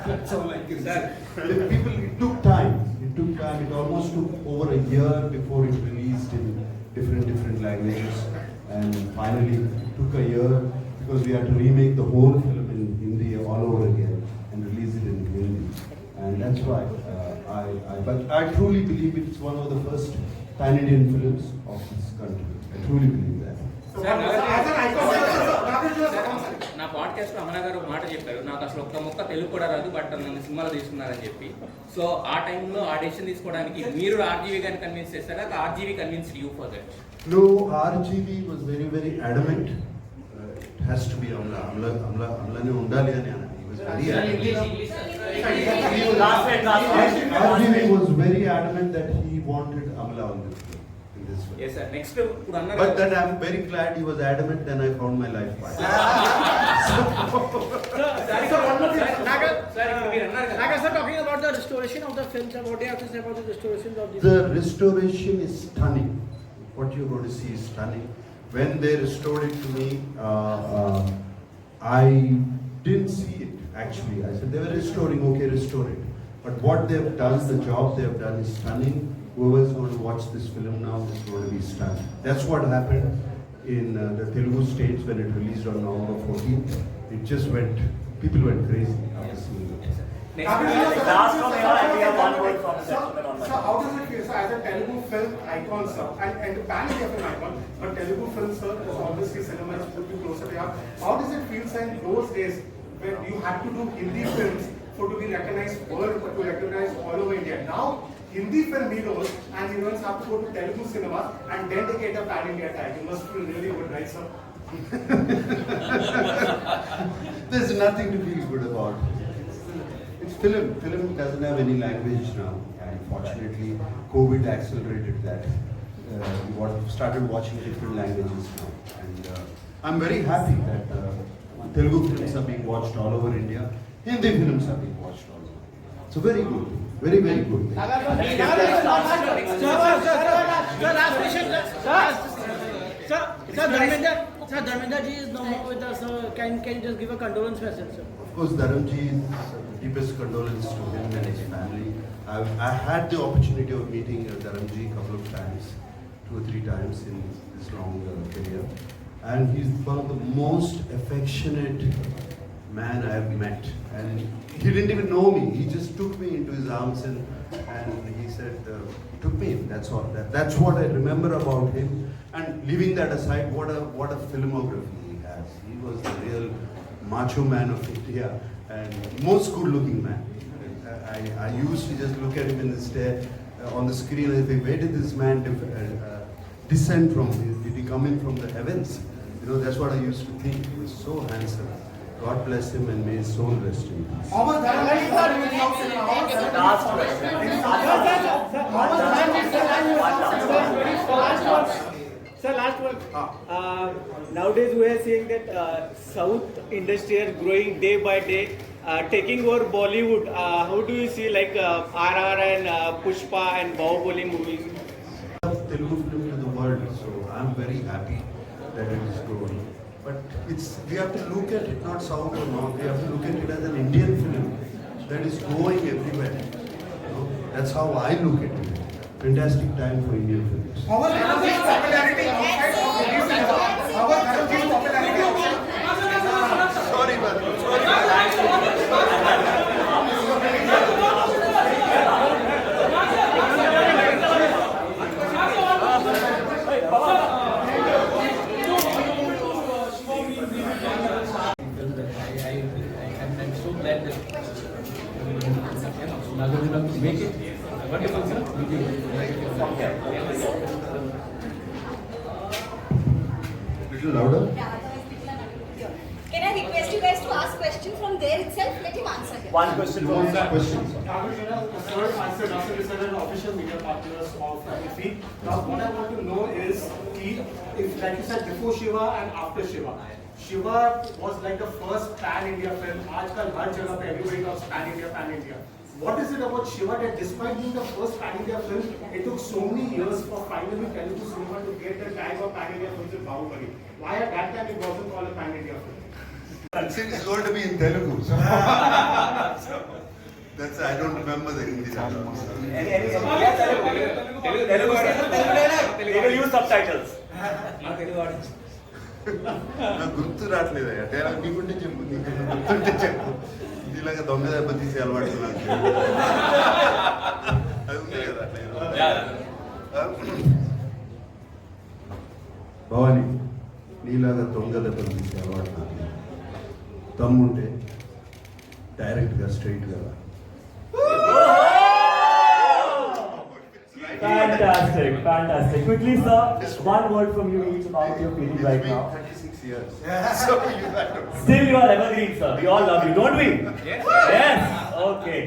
That's all I can say. People, it took time. It took time. It almost took over a year before it released in different languages. And finally, it took a year because we had to remake the whole film in Hindi all over again and release it in Hindi. And that's why but I truly believe it's one of the first pan-Indian films of this country. I truly believe that. నా podcast లో అమలా గారు మాట చెప్పారు, నాకు అసలు ఒక్క మొక్క తెలుగు కూడా రాదు, బట్ నన్ను సినిమాలో తీసుకున్నారని చెప్పి. సో ఆ టైంలో ఆ డెసిషన్ తీసుకోవడానికి మీరు ఆర్జీవీ గారిని కన్విన్స్ చేస్తారా, RGV convince you for that? No, RGV was very adamant. It has to be Amla ne undali ani ana. He was very adamant. RGV was very adamant that he wanted Amla on this film. This film. Yes sir. Next but then I'm very glad he was adamant. Then I found my life partner. Naga sir, talking about the restoration of the film, sir, what do you have to say about the restoration of the? The restoration is stunning. What you're going to see is stunning. When they restored it to me, I didn't see it actually. I said they were restoring, okay, restore it. But what they've done, the job they've done is stunning. Whoever's going to watch this film now is going to be stunned. That's what happened in the Telugu states when it released on November 14th. It just went, people went crazy after seeing it. Last from here, and we have one word from the gentleman on So how does it feel, sir, as a Telugu film icon, sir, and pan-India film icon, but Telugu film, sir, is obviously cinema is put you closer to your heart. How does it feel, sir, in those days when you had to do Hindi films for to be recognized world, but to recognize all over India? Now, Hindi film heroes and heroines have to go to Telugu cinema and then they get a pan-India tag. You must feel really good, right, sir? There's nothing to feel good about. It's film. Film doesn't have any language now. And fortunately, COVID accelerated that. We started watching different languages now. And I'm very happy that Telugu films are being watched all over India. Hindi films are being watched all over. So very good. Very good. Last question, sir. Sir, Dharmendra ji is no more with us. Can you just give a condolence message, sir? Of course, Dharamji, deepest condolence to him and his family. I had the opportunity of meeting Dharamji a couple of times, 2 or 3 times in this long career. And he's one of the most affectionate man I have met. And he didn't even know me. He just took me into his arms and he said, he took me in, that's all. That's what I remember about him. And leaving that aside, what a filmography he has. He was the real macho man of India and most good looking man. I used to just look at him in the stare on the screen and say, where did this man descend from? Did he come in from the heavens? You know, that's what I used to think. He was so handsome. God bless him and may his soul rest in peace. Sir, last one. Nowadays we are seeing that South industry is growing day by day, taking over Bollywood. How do you see like RR and Pushpa and Bahubali movies? Telugu film to the world, so I'm very happy that it is growing. But we have to look at it not south or north. We have to look at it as an Indian film that is going everywhere. You know, that's how I look at it. Fantastic time for Indian films. Our Dharamji's popularity outside of Hindi cinema. Our Dharamji's popularity outside. Sorry, man. I'm so glad that Nagarjuna to make it. Wonderful, sir. Little louder. Can I request you guys to ask questions from there itself? Let him answer here. One question You from want the questions? Nagarjuna, sir, answered after this are official media partners of IFE. Now, what I want to know is, if like you said, before Shiva and after Shiva. Shiva was like the first pan-India film. Aajkal har jagah pe everybody talks pan-India. What is it about Shiva that despite being the first pan-India film, it took so many years for finally Telugu cinema to get the tag of pan-India films with Bahubali? Why at that time it wasn't called a pan-India film? Since it's going to be in Telugu, so, so that's I don't remember the Hindi dialogue. They will use subtitles. మా Telugu audience నాకు గుర్తు రావట్లేదు dialogue నీకుంటే చెప్పు నీకు గుర్తుంటే చెప్పు ఇలాగ దొంగ దెబ్బ తీసి అలవాటు నాకు అది ఉంది కదా అట్లా భవాని నీలాగా దొంగ దెబ్బలు తీసే అలవాటు నాకు దమ్ముంటే డైరెక్ట్గా స్ట్రైట్గా Fantastic, fantastic. Quickly, sir, one word from you each about your feeling right now. 36 years. So you have to... Still, you are evergreen, sir. We all love you, don't we? Yes. Yes. Okay.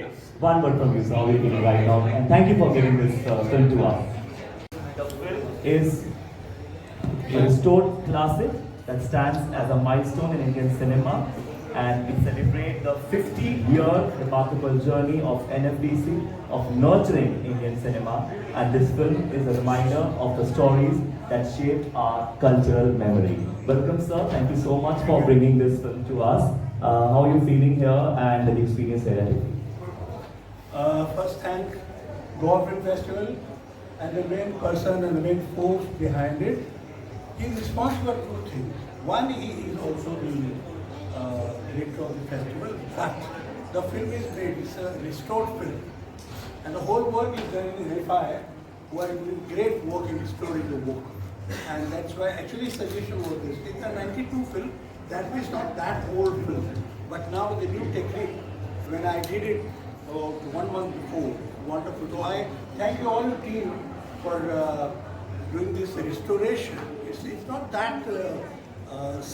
One word from you, sir. How are you feeling right now? And thank you for giving this film to us. The film is a restored classic that stands as a milestone in Indian cinema, and we celebrate the 50-year remarkable journey of NFDC of nurturing Indian cinema, and this film is a reminder of the stories that shaped our cultural memory. Welcome, sir. Thank you so much for bringing this film to us. How are you feeling here and the experience here at IFFI? First thank Goa Film Festival and the main person and the main force behind it. He is responsible for two things. One, he is also the director of the festival, but the film is great. It's a restored film. And the whole work is done in IFFI, who are doing great work in restoring the work. And that's why actually suggestion was this. It's a 92 film, that is not that old film. But now with the new technique, when I did it about 1 month before, wonderful. So I thank you all your team for doing this restoration. It's not that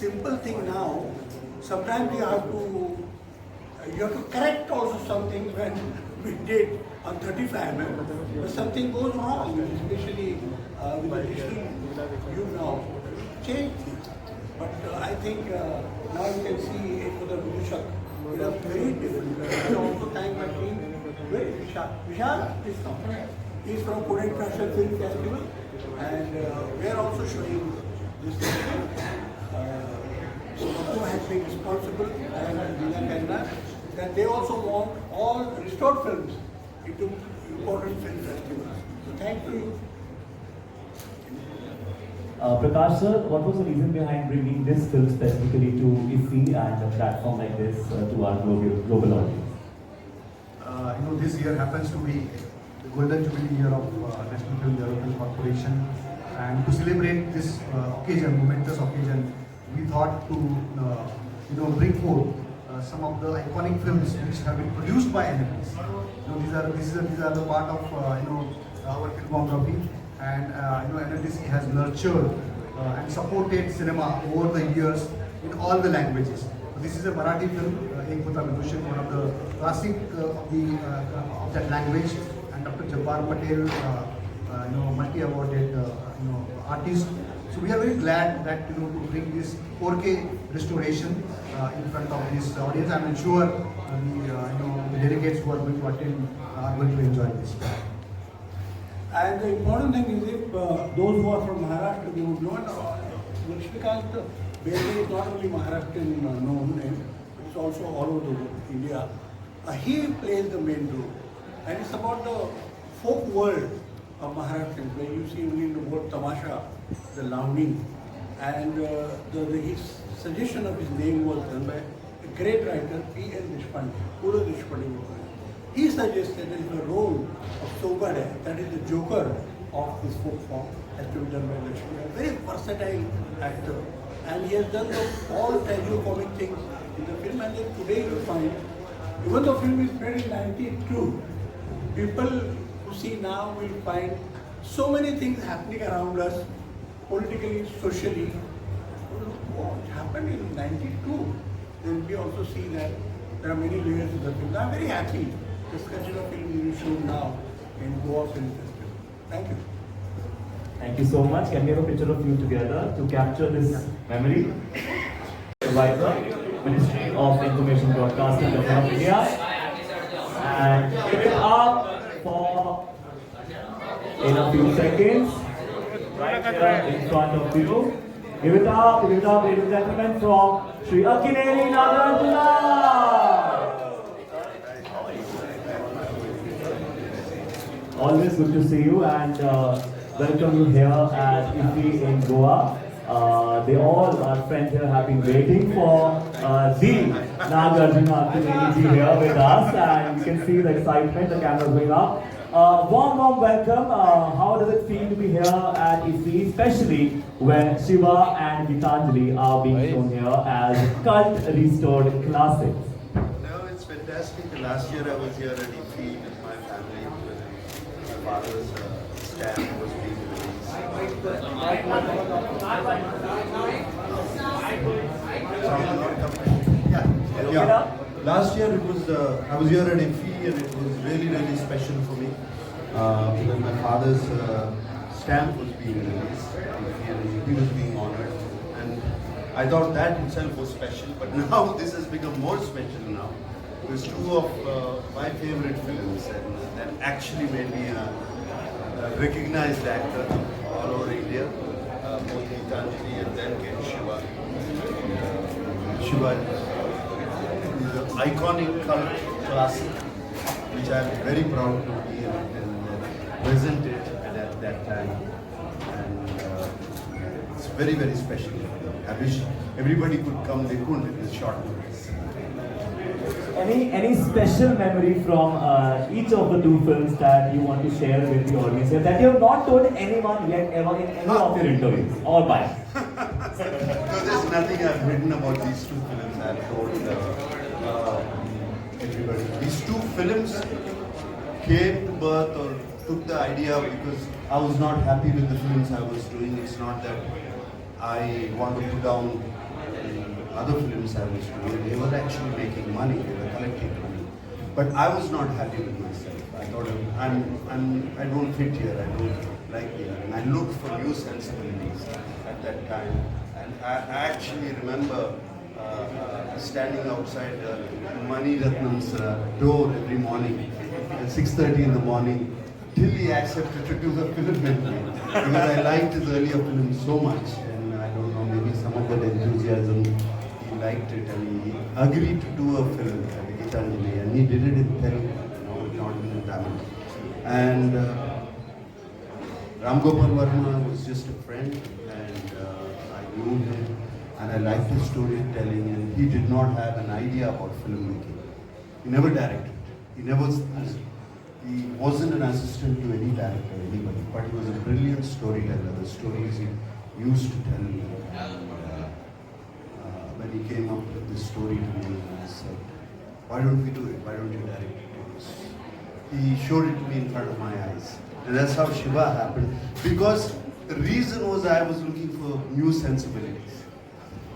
simple thing now. Sometimes you have to correct also something when we did on 35 mm, but something goes wrong, especially with the digital view now. Change things. But I think now you can see it for the Vishak. It is very different. I also thank my team. Where is Vishal? Vishal is from. He is from Pune International Film Festival, and we are also showing this. Who has been responsible and Vina Kanna, that they also want all restored films into important film festivals. So thank you. Prakash sir, what was the reason behind bringing this film specifically to IFFI and a platform like this to our global audience? This year happens to be the golden jubilee year of National Film Development Corporation, and to celebrate this occasion, momentous occasion, we thought to bring forth some of the iconic films which have been produced by NFDC. These are the part of our filmography, and NFDC has nurtured and supported cinema over the years in all the languages. So this is a Marathi film, Ek Hota Vidushan, one of the classic of that language, and Dr. Jabbar Patel, multi-awarded artist. So we are very glad that to bring this 4K restoration in front of this audience. I'm sure the delegates who are going to attend are going to enjoy this. And the important thing is if those who are from Maharashtra, they would know, Lakshmikant Berde is not only Maharashtrian known name, it's also all over India. He plays the main role, and it's about the folk world of Maharashtrians, where you see only the word tamasha, the lavani, and his suggestion of his name was done by a great writer, P.N. Deshpande, Pura Deshpande. He suggested that the role of Sobade, that is the joker of this folk form, has to be done by Lakshmi. A very versatile actor, and he has done all tragicomic things in the film, and then today you find, even though the film is made in 92, people who see now will find so many things happening around us, politically, socially. What happened in 92? Then we also see that there are many layers to the film. I'm very happy this kind of film is shown now in Goa Film Festival. Thank you. Thank you so much. Can we have a picture of you together to capture this memory? Advisor, Ministry of Information Broadcasting, Government of India. And give it up for in a few seconds, right here in front of you. Give it up, ladies and gentlemen, from Sri Akineri Nagarjuna. Always good to see you and welcome you here at IFFI in Goa. They all, our friends here, have been waiting for the Nagarjuna Akineri ji here with us, and you can see the excitement, the camera going up. Warm welcome. How does it feel to be here at IFFI, especially when Shiva and Gitanjali are being shown here as cult restored classics? No, it's fantastic. Last year I was here at IFFI with my family. My father's stamp was being released. Yeah. Last year it was I was here at IFFI and it was really special for me because my father's stamp was being released and he was being honored, and I thought that itself was special. But now this has become more special now. It's two of my favorite films and that actually made me a recognized actor all over India. Both Gitanjali and then came Shiva. Shiva is an iconic cult classic, which I am very proud to be and present it at that time. And it's very special. I wish everybody could come. They couldn't. It was short notice. Any special memory from each of the two films that you want to share with the audience here that you have not told anyone yet ever in any of your interviews or by? So there's nothing I've written about these two films. I've told everybody. These two films came to birth or took the idea because I was not happy with the films I was doing. It's not that I want to put down other films I was doing. They were actually making money. They were collecting money. But I was not happy with myself. I thought I don't fit here. I don't like here. And I looked for new sensibilities at that time. And I actually remember standing outside Mani Ratnam's door every morning at 6:30 in the morning till he accepted to do the film with me. Because I liked his earlier films so much. And I don't know, maybe some of that enthusiasm, he liked it and he agreed to do a film at Gitanjali. And he did it in Telugu, not in Tamil. And Ram Gopal Varma was just a friend, and I knew him, and I liked his storytelling, and he did not have an idea about filmmaking. He never directed. He wasn't an assistant to any director, anybody, but he was a brilliant storyteller. The stories he used to tell me, and when he came up with this story to me, I said, "Why don't we do it? Why don't you direct it?" He showed it to me in front of my eyes. And that's how Shiva happened. Because the reason was I was looking for new sensibilities.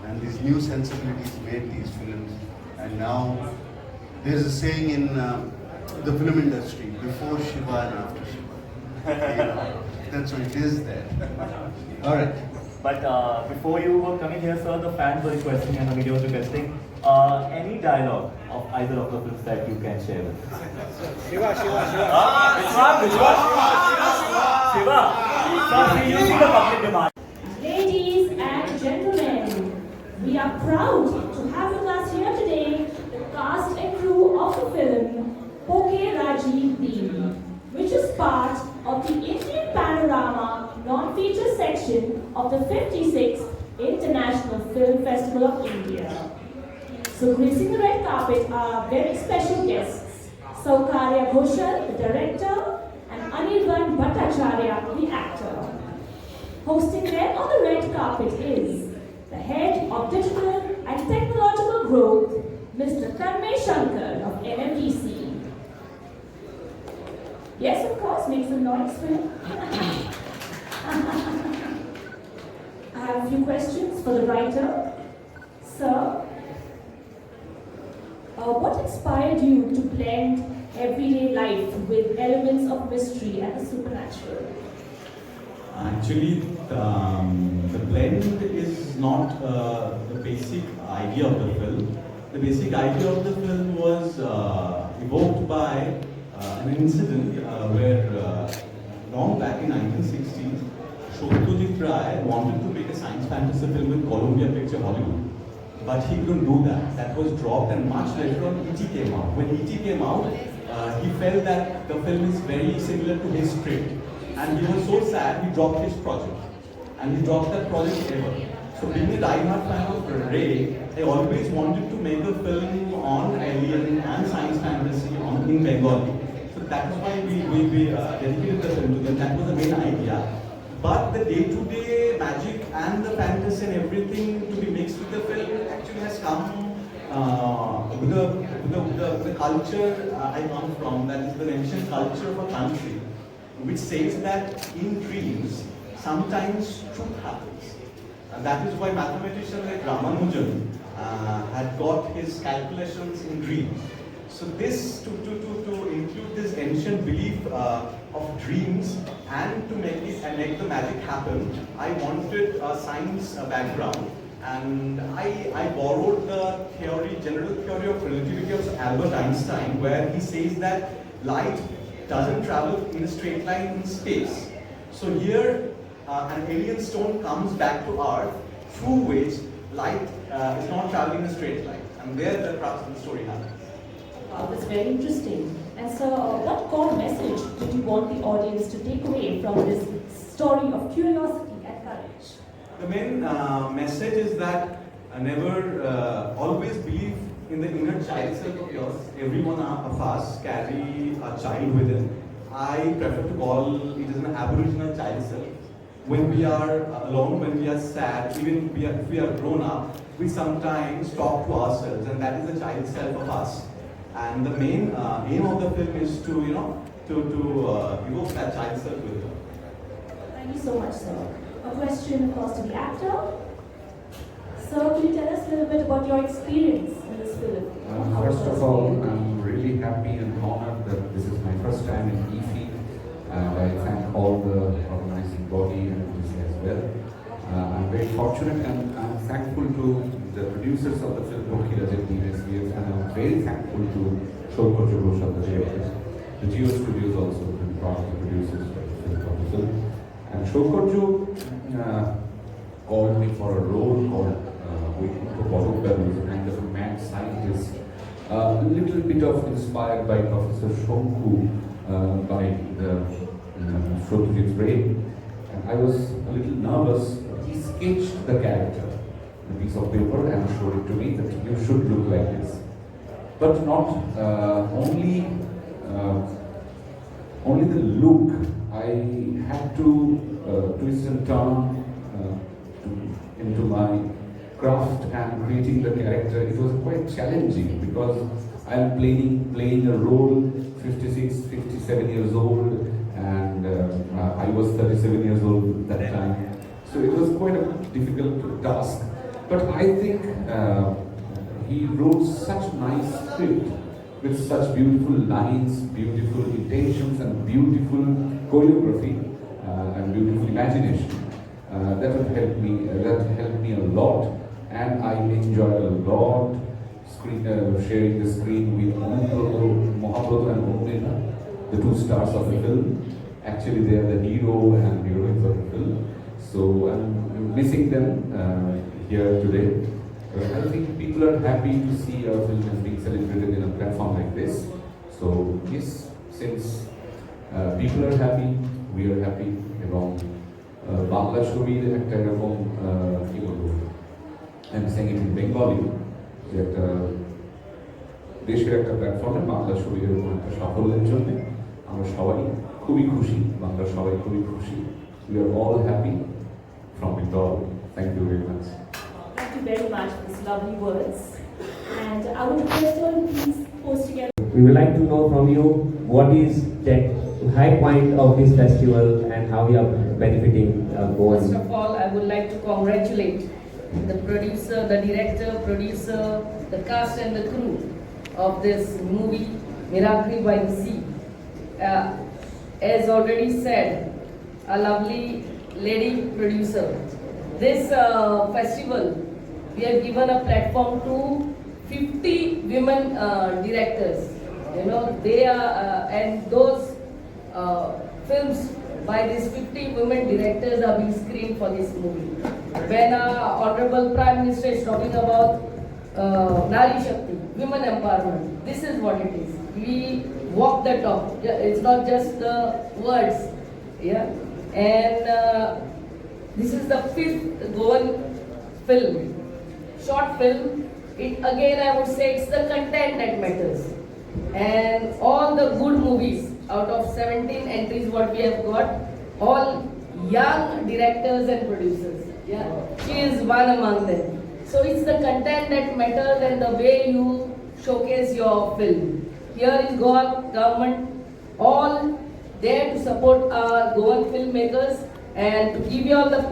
And these new sensibilities made these films. And now there's a saying in the film industry, before Shiva and after Shiva. That's what it is there. All right. But before you were coming here, sir, the fans were requesting and the media was requesting any dialogue of either of the films that you can share with us. Shiva. Sir, you see the public demand. Ladies and gentlemen, we are proud to have with us here today the cast and crew of the film Poke Rajiv Devi, which is part of the Indian Panorama non-feature section of the 56th International Film Festival of India. So gracing the red carpet are very special guests, Saukarya Ghoshal, the director, and Anirban Bhattacharya, the actor. Hosting them on the red carpet is the head of digital and technological growth, Mr. Tanmay Shankar of NMDC. Yes, of course, make some noise for him. I have a few questions for the writer. Sir, what inspired you to blend everyday life with elements of mystery and the supernatural? Actually, the blend is not the basic idea of the film. The basic idea of the film was evoked by an incident where long back in 1960s, Shoktulit Pradeep Rai wanted to make a science fantasy film with Columbia Picture Hollywood, but he couldn't do that. That was dropped, and much later on E.T. came out. When E.T. came out, he felt that the film is very similar to his script, and he was so sad he dropped his project, and he dropped that project ever. So being a die-hard fan of Ray, I always wanted to make a film on alien and science fantasy in Bengali. So that is why we dedicated the film to them. That was the main idea. But the day-to-day magic and the fantasy and everything to be mixed with the film actually has come with the culture I come from, that is the ancient culture of a country, which says that in dreams, sometimes truth happens. And that is why mathematician like Ramanujan had got his calculations in dreams. So this, to include this ancient belief of dreams and to make the magic happen, I wanted a science background, and I borrowed the general theory of relativity of Albert Einstein, where he says that light doesn't travel in a straight line in space. So here, an alien stone comes back to Earth, through which light is not traveling in a straight line, and there the crux of the story happens. Wow, that's very interesting. And so, what core message did you want the audience to take away from this story of curiosity and courage? The main message is that never always believe in the inner child self of yours. Every one of us carry a child within. I prefer to call it as an aboriginal child self. When we are alone, when we are sad, even if we are grown up, we sometimes talk to ourselves, and that is the child self of us. And the main aim of the film is to, evoke that child self with her. Thank you so much, sir. A question, of course, to the actor. Sir, can you tell us a little bit about your experience in this film? First of all, I'm really happy and honored that this is my first time in IFFI, and I thank all the organizing body and this as well. I'm very fortunate and I'm thankful to the producers of the film, Poke Raji Deem, and I'm very thankful to Shaukar Jogosh, the directors. The Geo Studios also been part of the producers of the film. And Shaukar called me for a role called Waiting for Bottle, who is a kind of a mad scientist, a little bit of inspired by Professor Shonku, by the Satyajit Ray. And I was a little nervous. He sketched the character on a piece of paper and showed it to me that you should look like this. But not only the look. I had to twist and turn into my craft and creating the character. It was quite challenging because I'm playing a role 56, 57 years old, and I was 37 years old at that time. So it was quite a difficult task. But I think he wrote such nice script with such beautiful lines, beautiful intentions, and beautiful choreography and beautiful imagination. That would help me. That helped me a lot, and I enjoyed a lot sharing the screen with Mahaprabhu and Omnina, the two stars of the film. Actually, they are the hero and heroines of the film. So I'm missing them here today. I think people are happy to see our film is being celebrated in a platform like this. So yes, since people are happy, we are happy. Bangla ছবির একটা এরকম কি বলবো, আমি saying it in Bengali, যে একটা দেশের একটা প্ল্যাটফর্মে বাংলা ছবির এরকম একটা সাফল্যের জন্য আমরা সবাই খুবই খুশি, বাংলা সবাই খুবই খুশি. We are all happy from Bengal. Thank you very much. Thank you very much for these lovely words. And I would request you all to please post together. We would like to know from you what is the high point of this festival and how we are benefiting going. First of all, I would like to congratulate the producer, the director, producer, the cast and the crew of this movie, Miracle by the Sea. As already said, a lovely lady producer. This festival, we have given a platform to 50 women directors. You know, they are, and those films by these 50 women directors are being screened for this movie. When our Honorable Prime Minister is talking about Nari Shakti, women empowerment, this is what it is. We walk the talk. It's not just the words. Yeah, and this is the 5th Goan film, short film. It again, I would say, it's the content that matters. And all the good movies, out of 17 entries what we have got, all young directors and producers. Yeah, she is one among them. So it's the content that matters and the way you showcase your film. Here is Goa government all there to support our Goan filmmakers and to give you all the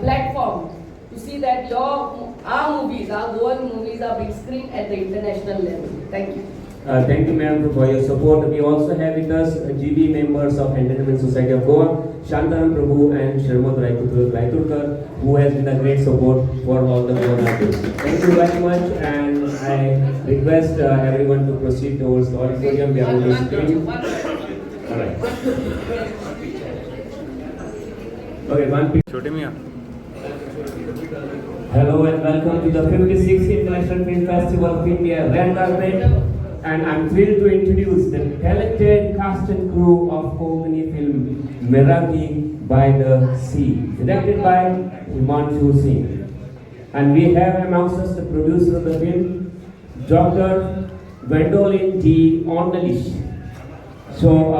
platform to see that our movies, our Goan movies are being screened at the international level. Thank you. Thank you, ma'am, for your support. We also have with us GB members of Entertainment Society of Goa, Shantaram Prabhu and Sharmad Raiturkar, who has been a great support for all the Goan artists. Thank you very much, and I request everyone to proceed towards the auditorium. We are going to screen. All right. Okay, one picture. Hello and welcome to the 56th International Film Festival of India, Red Carpet. And I'm thrilled to introduce the talented cast and crew of Konkani film Meraki by the Sea, directed by Himanshu Singh. And we have amongst us the producer of the film, Dr. Gwendolyn T. Ornalish. So,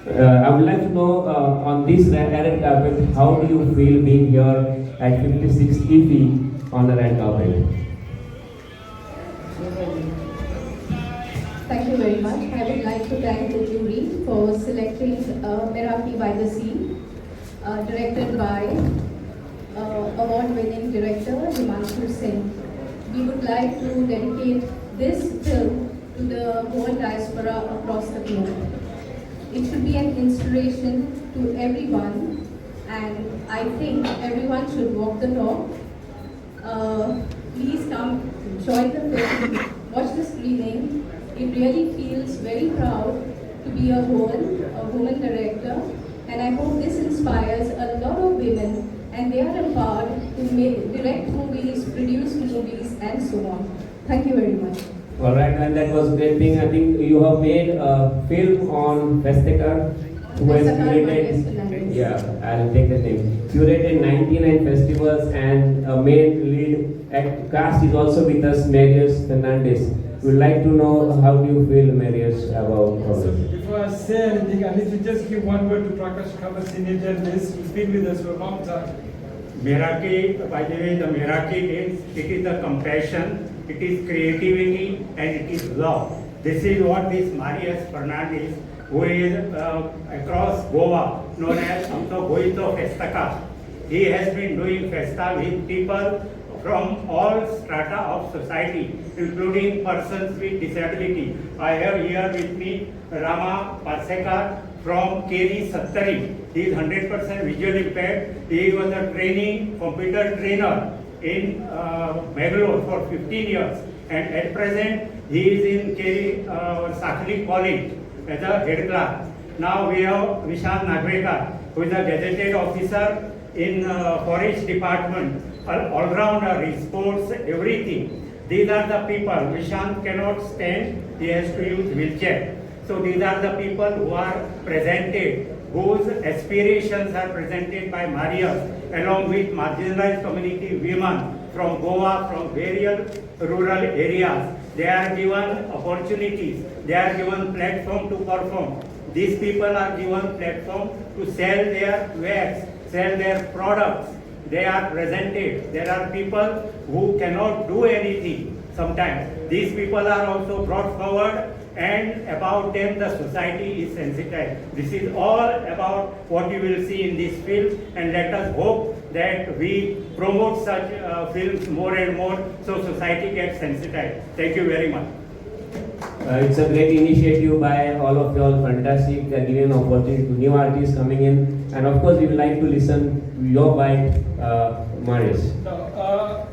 I would like to know on this red carpet, how do you feel being here at 56 EFI on the red carpet? Thank you very much. I would like to thank the jury for selecting Meraki by the Sea, directed by award-winning director Himanshu Singh. We would like to dedicate this film to the whole diaspora across the globe. It should be an inspiration to everyone, and I think everyone should walk the talk. Please come, join the film, watch the screening. It really feels very proud to be a woman director, and I hope this inspires a lot of women and they are empowered to direct movies, produce movies and so on. Thank you very much. Alright, and that was a great thing. I think you have made a film on Festakar, who has curated, I'll take the name, curated 99 festivals, and a main lead cast is also with us, Marius Fernandez. We'd like to know how do you feel, Marius, about this? Before I say anything, I need to just give one word to Prakash Kama, senior journalist, who's been with us for a long time. Meraki, by the way, the Meraki it is the compassion, it is creativity, and it is love. This is what this Marius Fernandez, who is across Goa, known as Amto Goito Festaka. He has been doing festa with people from all strata of society, including persons with disability. I have here with me Rama Parsekar from Keri Sattari. He is 100% visual impaired. He was a computer trainer in Bangalore for 15 years. And at present, he is in Keri Sakali College as a head clerk. Now we have Vishal Nagrekar, who is a gazetted officer in Forest Department, all-rounder, he sports everything. These are the people. Vishant cannot stand, he has to use wheelchair. So these are the people who are presented, whose aspirations are presented by Marius, along with marginalized community women from Goa, from various rural areas. They are given opportunities, they are given platform to perform. These people are given platform to sell their wares, sell their products. They are presented. There are people who cannot do anything sometimes. These people are also brought forward, and about them the society is sensitized. This is all about what you will see in this film, and let us hope that we promote such films more and more so society gets sensitized. Thank you very much. It's a great initiative by all of you all, fantastic, giving an opportunity to new artists coming in, and of course we would like to listen to your bite, Marius.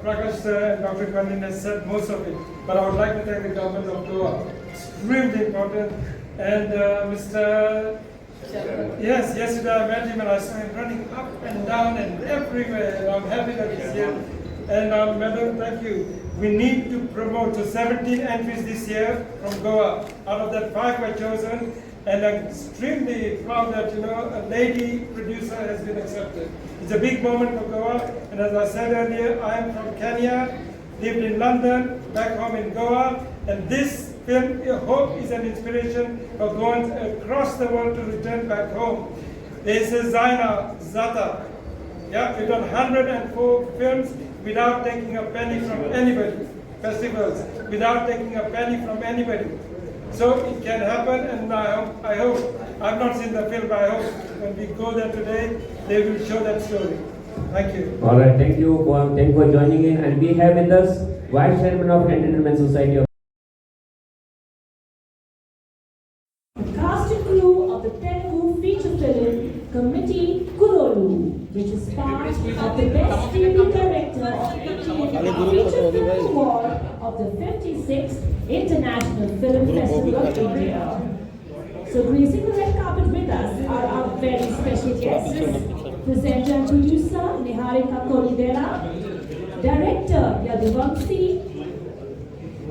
Prakash and Dr. Kanin has said most of it, but I would like to thank the government of Goa. Extremely important, and Mr. Yes, yesterday I met him and I saw him running up and down and everywhere. And I'm happy that he's here. And Madam, thank you. We need to promote. So 17 entries this year from Goa. Out of that, 5 were chosen. And I'm extremely proud that, a lady producer has been accepted. It's a big moment for Goa. And as I said earlier, I am from Kenya, lived in London, back home in Goa. And this film, I hope, is an inspiration for Goans across the world to return back home. This is Zaina Zata. Yeah, we've done 104 films without taking a penny from anybody. Festivals, without taking a penny from anybody. So it can happen, and I hope, I've not seen the film, but I hope when we go there today, they will show that story. Thank you. All right, thank you. Thank you for joining in. And we have with us Vice Chairman of Entertainment Society of The cast and crew of the Telugu feature film Committee Kurolu, which is part of the Best TV Director of Indian Feature Film Award of the 56th International Film Festival of India. So gracing the red carpet with us are our very special guests, presenter and producer Niharika Kolidera, director Yaduvamsi,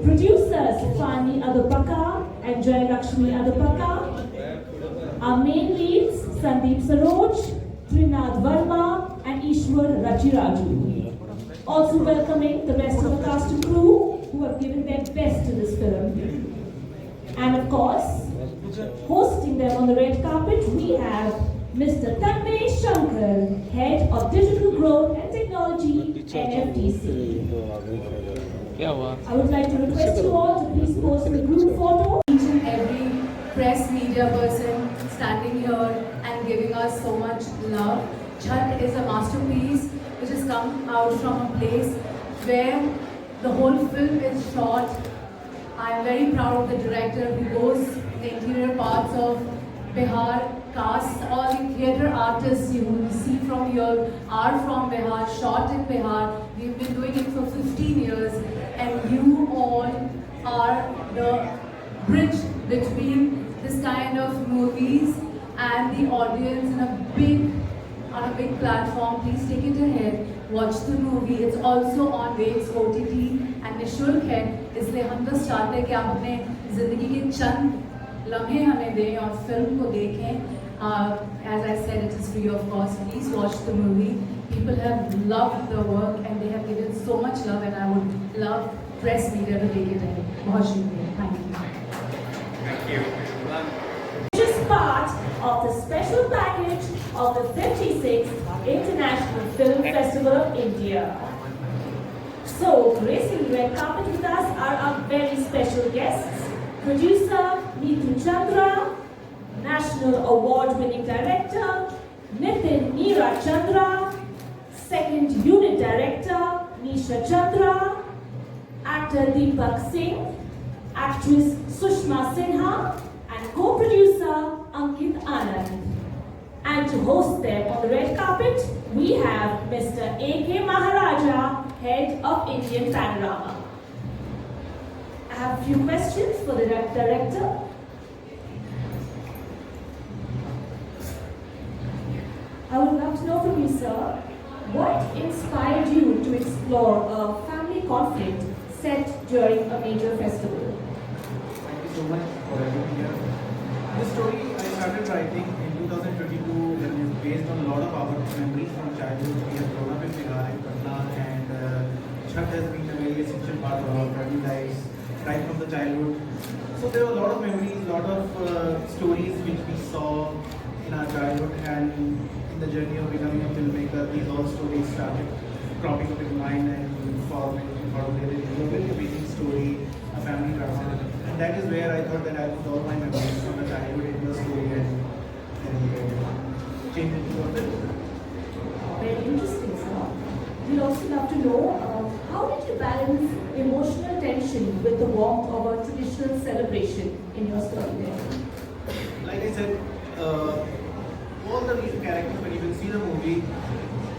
producers Fani Adupaka and Jayalakshmi Adupaka, our main leads Sandeep Saroj, Trinad Verma and Ishwar Rachiraju. Also welcoming the rest of the cast and crew who have given their best to this film. And of course, hosting them on the red carpet, we have Mr. Tanmay Shankar, Head of Digital Growth and Technology, NFDC. I would like to request you all to please post the group photo. Each and every press media person standing here and giving us so much love. Chhat is a masterpiece which has come out from a place where the whole film is shot. I am very proud of the director who goes the interior parts of Bihar, casts all the theatre artists you will see from here are from Bihar, shot in Bihar. We've been doing it for 15 years and you all are the bridge between this kind of movies and the audience on a big platform. Please take it ahead, watch the movie. It's also on Waves OTT and निशुल्क है, इसलिए हम बस चाहते हैं कि आप अपने जिंदगी के चंद लम्हे हमें दें और फिल्म को देखें. As I said, it is free of cost. Please watch the movie. People have loved the work and they have given so much love, and I would love press media to take it ahead. बहुत शुक्रिया. Thank you. Thank you. Which is part of the special package of the 56th International Film Festival of India. So, gracing the red carpet with us are our very special guests, producer Neetu Chandra, National Award-winning director Nitin Meera Chandra, second unit director Nisha Chandra, actor Deepak Singh, actress Sushma Sinha, and co-producer Ankit Anand. And to host them on the red carpet, we have Mr. A.K. Maharaja, Head of Indian Panorama. I have a few questions for the director. I would love to know from you, sir, what inspired you to explore a family conflict set during a major festival? Thank you so much for having me here. This story I started writing in 2022 and is based on a lot of our memories from childhood. We have grown up in Bihar and Patna, and Chhat has been a very essential part of our family lives right from the childhood. So there were a lot of memories, a lot of stories which we saw in our childhood, and in the journey of becoming a filmmaker, these all stories started cropping up in mind and forming a very amazing story, a family drama. And that is where I thought that I put all my memories from the childhood into a story and change it to a film. Very interesting, sir. We'd also love to know how did you balance emotional tension with the warmth of a traditional celebration in your story there? Like I said, all the lead characters, when you will see the movie,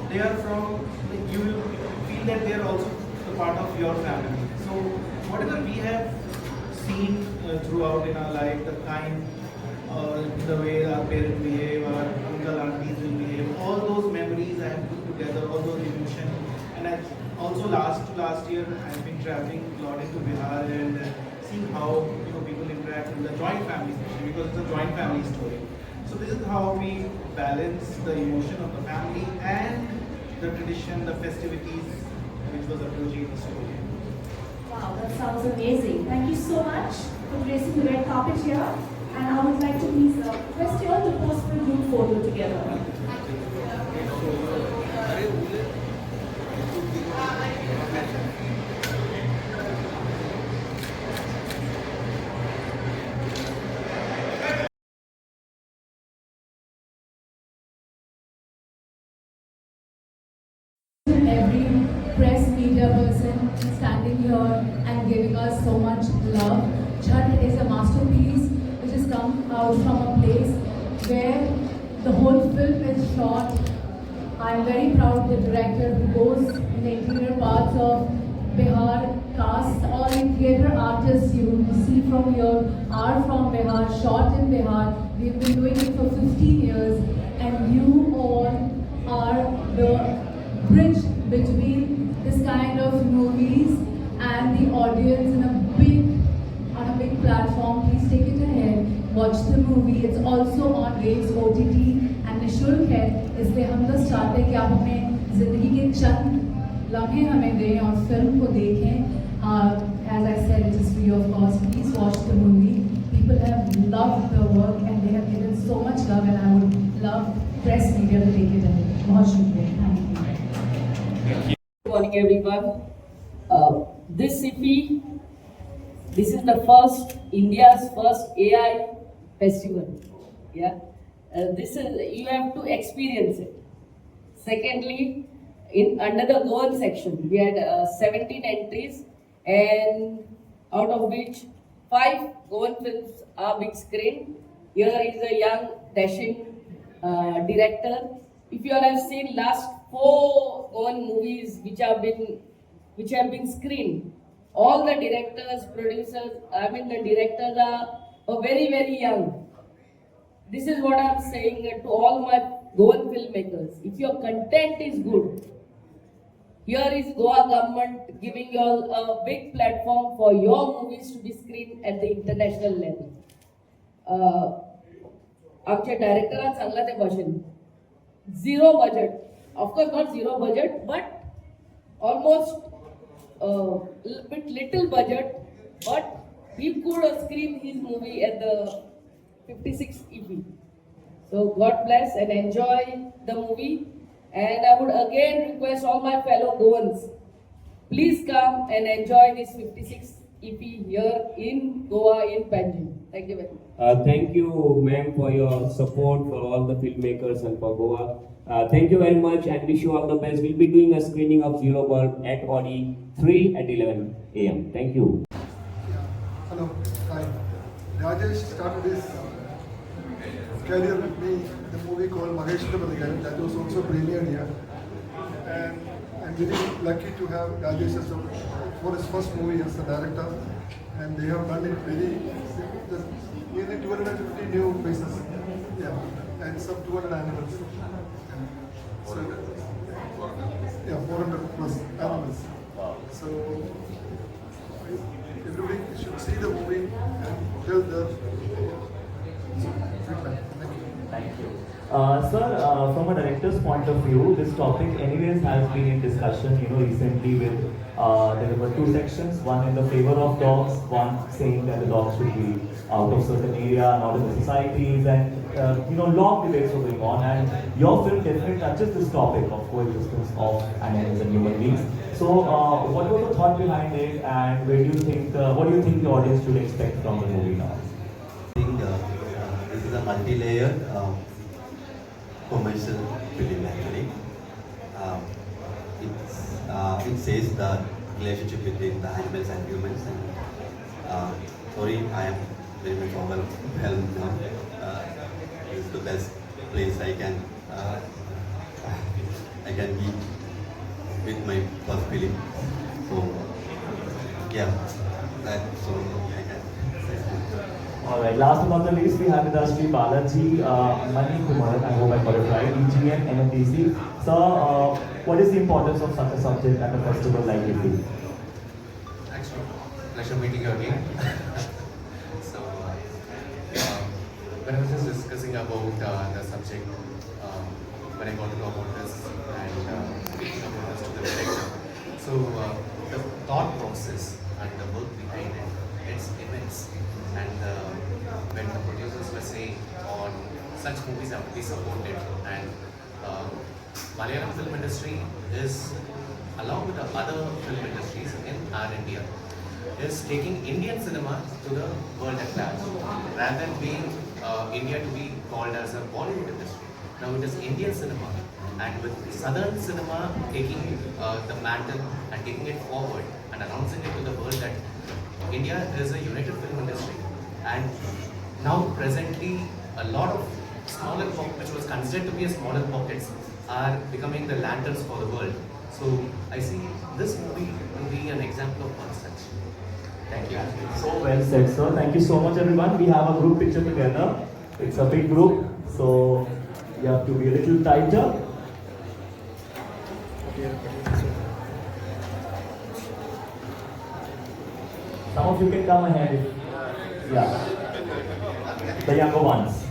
they are from, like, you will feel that they are also a part of your family. So whatever we have seen throughout in our life, the kind or the way our parents behave, our uncle, aunties will behave. All those memories I have put together, all those emotions. And I also last year I've been traveling a lot into Bihar and seeing how people interact with the joint family, especially because it's a joint family story. So this is how we balance the emotion of the family and the tradition, the festivities which was approaching in the story. Wow, that sounds amazing. Thank you so much for gracing the red carpet here. And I would like to please request you all to pose for a group photo together. Every press media person standing here and giving us so much love. Chhat is a masterpiece which has come out from a place where the whole film is shot. I am very proud of the director who goes in the interior parts of Bihar, casts all the theatre artists you see from here are from Bihar, shot in Bihar. We've been doing it for 15 years and you all are the bridge between this kind of movies and the audience on a big platform. Please take it ahead, watch the movie. It's also on Waves OTT and निशुल्क है, इसलिए हम बस चाहते हैं कि आप अपने जिंदगी के चंद लम्हे हमें दें और फिल्म को देखें. As I said, it is free of cost. Please watch the movie. People have loved the work and they have given so much love, and I would love press media to take it ahead. बहुत शुक्रिया. Thank you. Good morning, everyone. This CP, this is the India's first AI festival. Yeah, this is, you have to experience it. Secondly, under the Goan section, we had 17 entries, and out of which 5 Goan films are big screen. Here is a young, dashing director. If you all have seen last 4 Goan movies which have been screened, all the directors, producers, the directors are very, very young. This is what I am saying to all my Goan filmmakers. If your content is good, here is Goa government giving you all a big platform for your movies to be screened at the international level. आमच्या डायरेक्टरान सांगला ते भाशेन zero budget, of course not zero budget, but almost little budget, but he could screen his movie at the 56 EP. So God bless and enjoy the movie. And I would again request all my fellow Goans, please come and enjoy this 56 EP here in Goa, in Panjim. Thank you very much. Thank you, ma'am, for your support for all the filmmakers and for Goa. Thank you very much and wish you all the best. We'll be doing a screening of Zero Bulb at Audi 3 at 11 a.m. Thank you. Hello, hi. Rajesh started his career with me in the movie called Mahesh the Badagaran that was also premiered here. And I'm really lucky to have Rajesh as for his first movie as the director. And they have done it nearly 250 new faces. Yeah, and some 200 animals. So, yeah, 400 plus animals. So everybody should see the movie and tell their feedback. Thank you. Sir, from a director's point of view, this topic anyways has been in discussion, recently with, there were 2 sections, one in the favor of dogs, one saying that the dogs should be out of certain area, not in the societies, and, long debates were going on, and your film definitely touches this topic of coexistence of animals and human beings. So, what was the thought behind it, and what do you think the audience should expect from the movie now? I think this is a multi-layered commercial film actually. It says the relationship between the animals and humans, and sorry, I am very much overwhelmed now. This is the best place I can be with my first film. So yeah, that's all I can say. Alright, last but not the least, we have with us Sri Balaji Mani Kumar, I hope I got it right, EGM, NMDC. Sir, what is the importance of such a subject at a festival like this? Actually, pleasure meeting you again. So, when I was just discussing about the subject, when I got to know about this and speaking about this to the director, so the thought process and the work behind it, it's immense. And when the producers were saying on such movies have to be supported, and Malayalam film industry is, along with the other film industries in our India, is taking Indian cinema to the world at large, rather than being India to be called as a Bollywood industry. Now it is Indian cinema, and with Southern cinema taking the mantle and taking it forward and announcing it to the world that India is a united film industry, and now presently a lot of smaller pockets, which was considered to be a smaller pockets, are becoming the lanterns for the world. So I see this movie to be an example of one such. Thank you. So well said, sir. Thank you so much, everyone. We have a group picture together. It's a big group, so you have to be a little tighter. Some of you can come ahead if, yeah, the younger ones.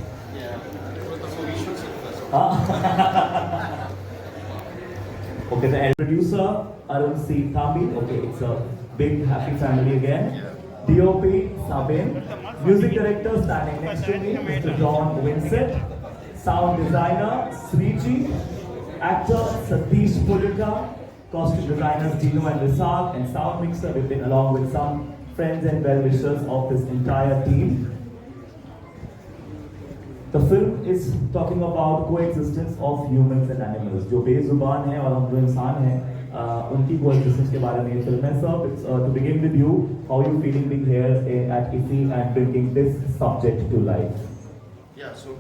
Okay, the producer Arun C. Thambi. Okay, it's a big happy family again. DOP Sabin. Music director standing next to me, Mr. John Winsett. Sound designer Sriji. Actor Satish Pulika. Costume designers Dino and Risal, and sound mixer we've been along with some friends and well-wishers of this entire team. The film is talking about coexistence of humans and animals. जो बेजुबान हैं और हम जो इंसान हैं, उनकी coexistence के बारे में ये film है. Sir, to begin with you, how are you feeling being here at IFFI and bringing this subject to life? Yeah, so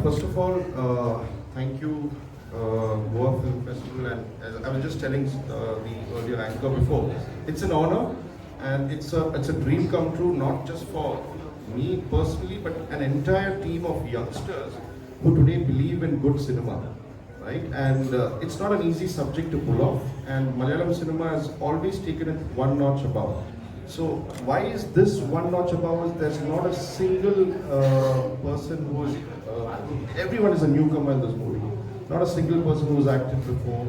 first of all, thank you, Goa Film Festival, and as I was just telling the earlier anchor before, it's an honor and it's a dream come true, not just for me personally, but an entire team of youngsters who today believe in good cinema, right? And it's not an easy subject to pull off, and Malayalam cinema has always taken it one notch above. So why is this one notch above? There's not a single person who is, everyone is a newcomer in this movie. Not a single person who's acted before.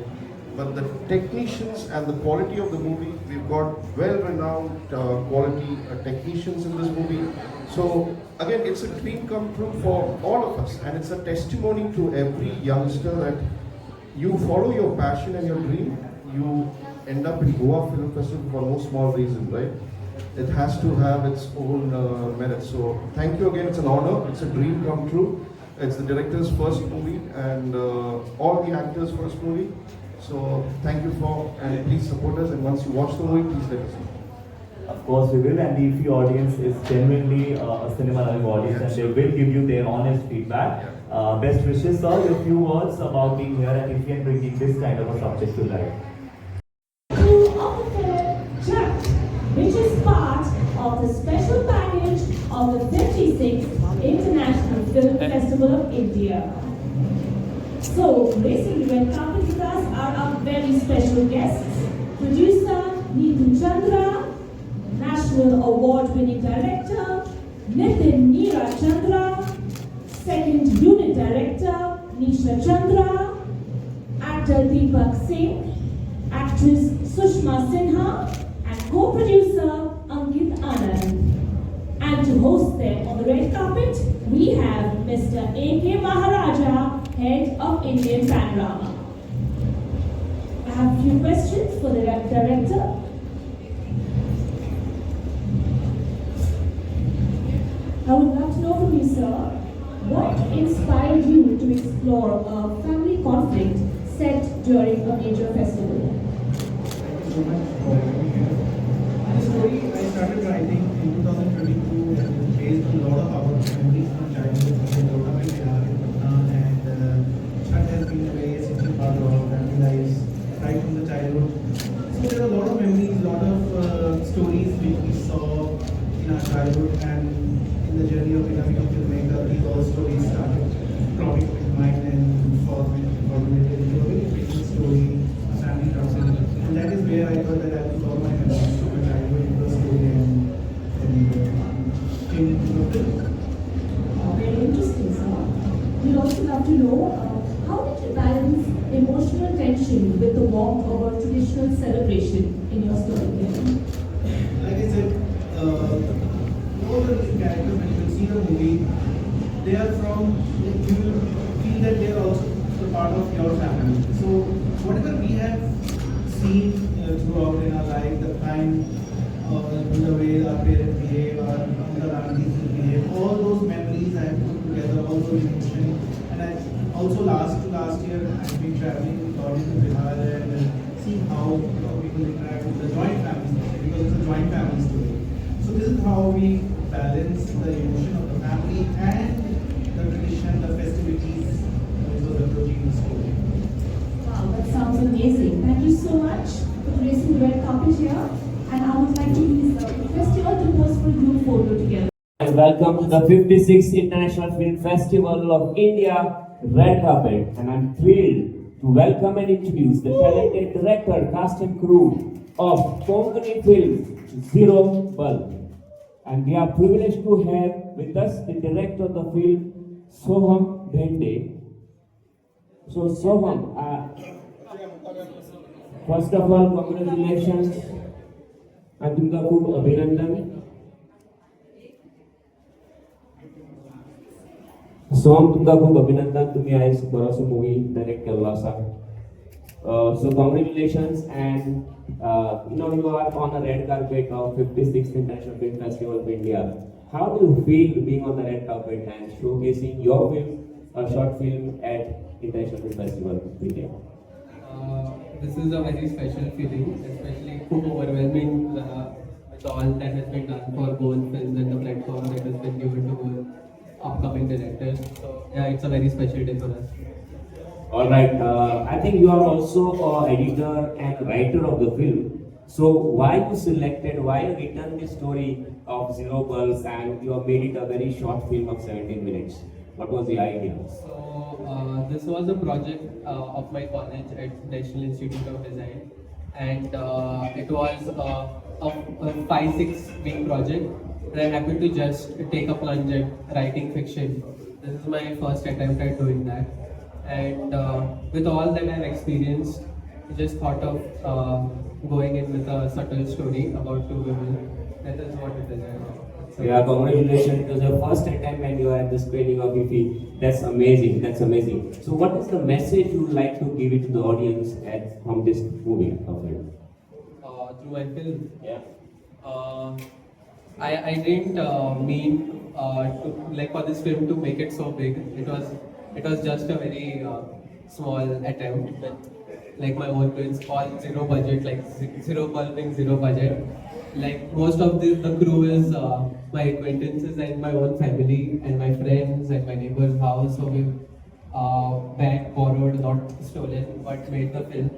But the technicians and the quality of the movie, we've got well-renowned quality technicians in this movie. So again, it's a dream come true for all of us, and it's a testimony to every youngster that you follow your passion and your dream, you end up in Goa Film Festival for no small reason, right? It has to have its own merits. So thank you again, it's an honor, it's a dream come true. It's the director's first movie and all the actors' first movie. So thank you for, and please support us, and once you watch the movie, please let us know. Of course we will, and the IFFI audience is genuinely a cinema-loving audience, and they will give you their honest feedback. Best wishes, sir. A few words about being here at IFFI and bringing this kind of a subject to life. Crew of the film Jack, which is part of the special package of the 56th International Film Festival of India. So, basically, welcome with us are our very special guests, producer Neetu Chandra, National Award-winning director Nitin Neera Chandra, second unit director Nisha Chandra, actor Deepak Singh, actress Sushma Sinha, and co-producer Ankit Anand. And to host them on the red carpet, we have Mr. A.K. Maharaja, Head of Indian Panorama. I have a few questions for the director. I would love to know from you, sir, what inspired you to explore a family conflict set during a major festival? Thank you so much for having me here. This story I started writing in 2022 and based on a lot of our memories from childhood in Lota and Bihar in Patna, and that has been a very essential part of our family lives right from the childhood. So there are a lot of memories, a lot of stories which we saw in our childhood, and in the journey of becoming a filmmaker, these all stories started cropping up in mind and formulated into a very beautiful story, a family drama. And that is where I thought that I would follow my memories from my childhood into a story and change into a film. Very interesting, sir. We'd also love to know how did you balance emotional tension with the warmth of a traditional celebration in your storytelling? Like I said, all the characters when you see the movie, they are from, you will feel that they are also a part of your family. So whatever we have seen throughout in our life, the kind, the way our parents behave, our uncle aunties behave, all those memories I have put together, all those emotions. And I also last year I've been traveling according to Bihar and seeing how people interact with the joint family, because it's a joint family story. So this is how we balance the emotion of the family and the tradition, the festivities which was approaching the story. Wow, that sounds amazing. Thank you so much for gracing the red carpet here. And I would like to request you all to pose for a group photo together. And welcome to the 56th International Film Festival of India Red Carpet. And I'm thrilled to welcome and introduce the talented director, cast and crew of Konkani film Zero Bulb. And we are privileged to have with us the director of the film, Soham Bhende. So Soham, first of all, congratulations and तुमका खूप अभिनंदन. सोहम तुमका खूप अभिनंदन, तुम्ही आज बराचसा movie direct केला असा. So congratulations, and you are on the red carpet of 56th International Film Festival of India. How do you feel being on the red carpet and showcasing your film, a short film at International Film Festival of India? This is a very special feeling, especially overwhelming with all that has been done for Goal Films and the platform that has been given to Goal upcoming directors. So yeah, it's a very special day for us. Alright, I think you are also an editor and writer of the film. So why you selected, why you written the story of Zero Bulbs and you have made it a very short film of 17 minutes? What was the idea? So this was a project of my college at National Institute of Design, and it was a 5-6 week project. And I'm happy to just take a plunge at writing fiction. This is my first attempt at doing that, and with all that I've experienced, I just thought of going in with a subtle story about two women. That is what it is. So yeah, congratulations. It was your first attempt and you are at the screening of IFFI. That's amazing. That's amazing. So what is the message you would like to give it to the audience from this movie? Through my film? Yeah. I didn't mean to, for this film to make it so big. It was just a very small attempt with my own twins, all zero budget, zero bulbing, zero budget. Most of the crew is my acquaintances and my own family and my friends and my neighbor's house. So we begged, borrowed, not stolen, but made the film.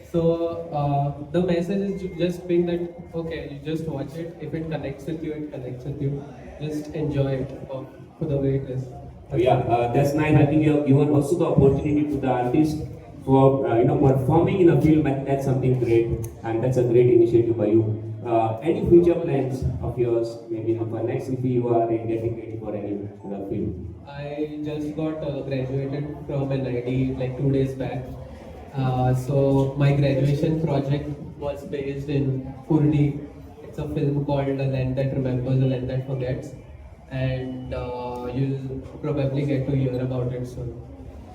So the message is just being that, okay, you just watch it. If it connects with you, it connects with you. Just enjoy it for the way it is. That's nice. I think you have given also the opportunity to the artist for performing in a film. I think that's something great, and that's a great initiative by you. Any future plans of yours, maybe for next if you are getting ready for any film? I just got graduated from NID 2 days back. So my graduation project was based in Purdi. It's a film called A Land That Remembers, A Land That Forgets, and you'll probably get to hear about it soon.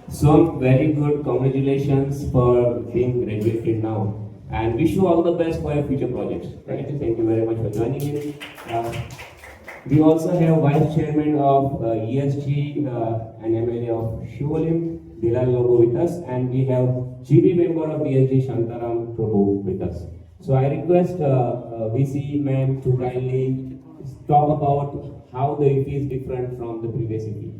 So very good. Congratulations for being graduated now, and wish you all the best for your future projects. Right? Thank you very much for joining in. We also have Vice Chairman of ESG and MLA of Shivolim, Dilal Lobo with us, and we have GB member of ESG Shantaram Prabhu with us. So I request VC ma'am to kindly talk about how the IFFI is different from the previous IFFI.